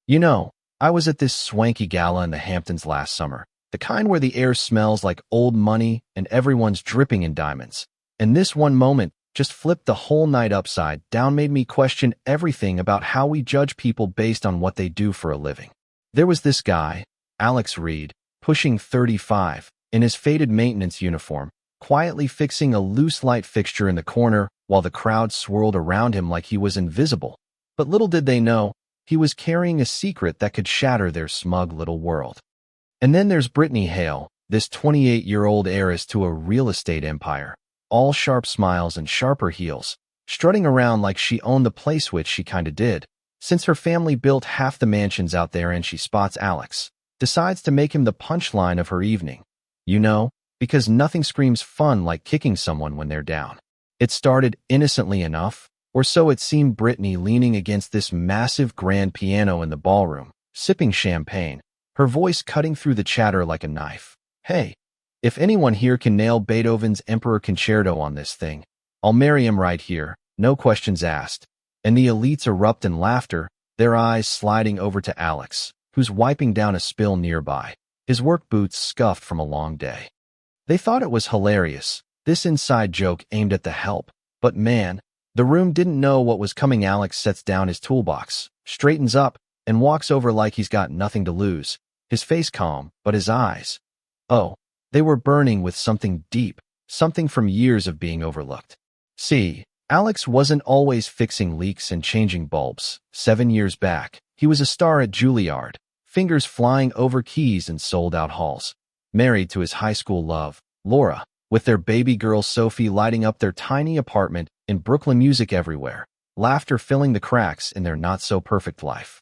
You know, I was at this swanky gala in the Hamptons last summer, the kind where the air smells like old money and everyone's dripping in diamonds. And this one moment just flipped the whole night upside down, made me question everything about how we judge people based on what they do for a living. There was this guy, Alex Reed, pushing 35, in his faded maintenance uniform, quietly fixing a loose light fixture in the corner while the crowd swirled around him like he was invisible. But little did they know, he was carrying a secret that could shatter their smug little world. And then there's Brittany Hale, this 28-year-old heiress to a real estate empire, all sharp smiles and sharper heels, strutting around like she owned the place, which she kinda did, since her family built half the mansions out there. And she spots Alex, decides to make him the punchline of her evening. You know, because nothing screams fun like kicking someone when they're down. It started innocently enough, or so it seemed. Brittany leaning against this massive grand piano in the ballroom, sipping champagne, her voice cutting through the chatter like a knife. Hey, if anyone here can nail Beethoven's Emperor Concerto on this thing, I'll marry him right here, no questions asked. And the elites erupt in laughter, their eyes sliding over to Alex, who's wiping down a spill nearby, his work boots scuffed from a long day. They thought it was hilarious, this inside joke aimed at the help, but man, the room didn't know what was coming. Alex sets down his toolbox, straightens up, and walks over like he's got nothing to lose, his face calm, but his eyes, oh, they were burning with something deep, something from years of being overlooked. See, Alex wasn't always fixing leaks and changing bulbs. 7 years back, he was a star at Juilliard, fingers flying over keys and sold-out halls, married to his high school love, Laura, with their baby girl Sophie lighting up their tiny apartment in Brooklyn. Music everywhere, laughter filling the cracks in their not-so-perfect life.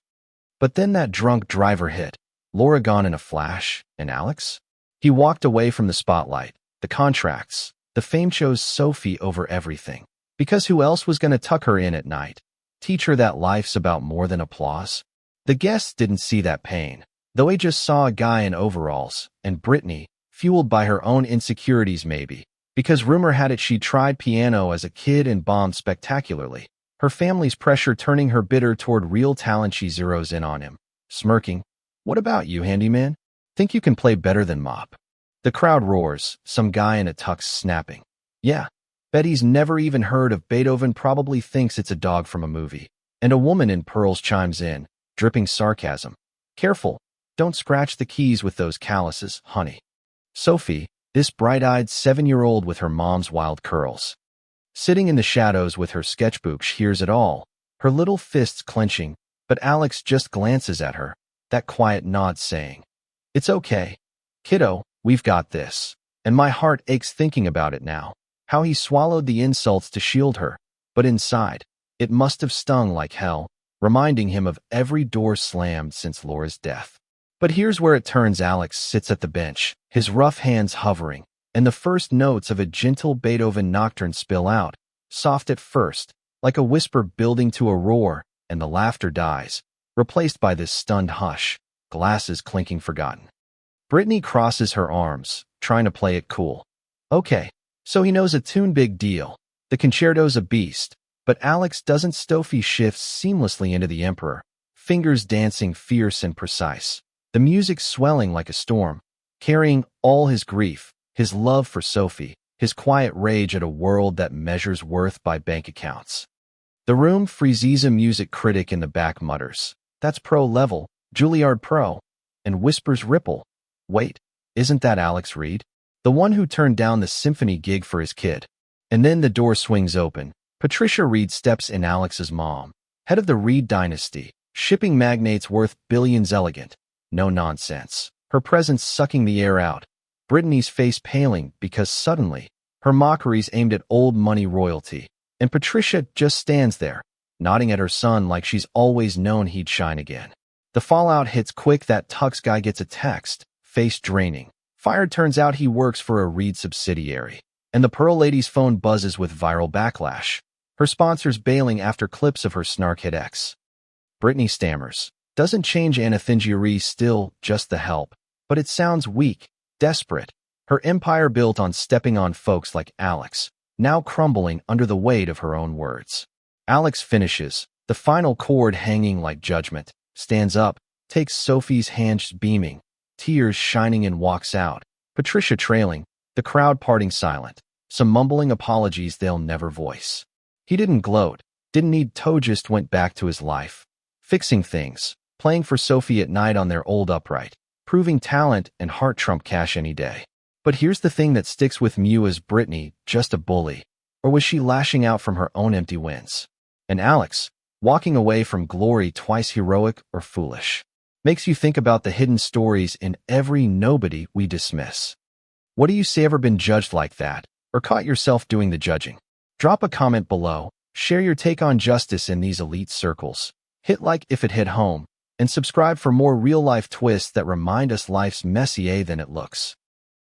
But then that drunk driver hit, Laura gone in a flash, and Alex? He walked away from the spotlight, the contracts, the fame, chose Sophie over everything. Because who else was going to tuck her in at night, teach her that life's about more than applause? The guests didn't see that pain, though he just saw a guy in overalls, and Brittany, fueled by her own insecurities maybe, because rumor had it she tried piano as a kid and bombed spectacularly, her family's pressure turning her bitter toward real talent. She zeroes in on him, smirking. What about you, handyman? Think you can play better than Mop? The crowd roars, some guy in a tux snapping. Yeah, bet he's never even heard of Beethoven, probably thinks it's a dog from a movie. And a woman in pearls chimes in, dripping sarcasm. Careful, don't scratch the keys with those calluses, honey. Sophie, this bright-eyed 7-year-old with her mom's wild curls, sitting in the shadows with her sketchbook, she hears it all, her little fists clenching, but Alex just glances at her, that quiet nod saying, "It's okay, kiddo, we've got this." And my heart aches thinking about it now, how he swallowed the insults to shield her, but inside, it must have stung like hell, reminding him of every door slammed since Laura's death. But here's where it turns. Alex sits at the bench, his rough hands hovering, and the first notes of a gentle Beethoven nocturne spill out, soft at first, like a whisper building to a roar, and the laughter dies, replaced by this stunned hush, glasses clinking forgotten. Brittany crosses her arms, trying to play it cool. Okay, so he knows a tune, big deal. The concerto's a beast, but Alex doesn't. Sophie shifts seamlessly into the Emperor, fingers dancing fierce and precise, the music swelling like a storm, carrying all his grief, his love for Sophie, his quiet rage at a world that measures worth by bank accounts. The room freezes. A music critic in the back mutters, "That's pro level, Juilliard pro," and whispers ripple, "Wait, isn't that Alex Reed? The one who turned down the symphony gig for his kid?" And then the door swings open. Patricia Reed steps in, Alex's mom, head of the Reed dynasty, shipping magnates worth billions. Elegant, no nonsense, her presence sucking the air out, Brittany's face paling because suddenly, her mockery's aimed at old money royalty, and Patricia just stands there, nodding at her son like she's always known he'd shine again. The fallout hits quick. That Tux guy gets a text, face draining. Fired. Turns out he works for a Reed subsidiary. And the Pearl Lady's phone buzzes with viral backlash, her sponsors bailing after clips of her snark hit X. Brittany stammers. Doesn't change anathingary, still just the help. But it sounds weak, desperate. Her empire built on stepping on folks like Alex, now crumbling under the weight of her own words. Alex finishes, the final chord hanging like judgment, stands up, takes Sophie's hand beaming, tears shining and walks out. Patricia trailing, the crowd parting silent, some mumbling apologies they'll never voice. He didn't gloat, didn't need to, just went back to his life. Fixing things, playing for Sophie at night on their old upright, proving talent and heart trump cash any day. But here's the thing that sticks with me: was Brittany just a bully? Or was she lashing out from her own empty wins? And Alex, walking away from glory, twice heroic or foolish? Makes you think about the hidden stories in every nobody we dismiss. What do you say? Ever been judged like that? Or caught yourself doing the judging? Drop a comment below, share your take on justice in these elite circles. Hit like if it hit home, and subscribe for more real-life twists that remind us life's messier than it looks.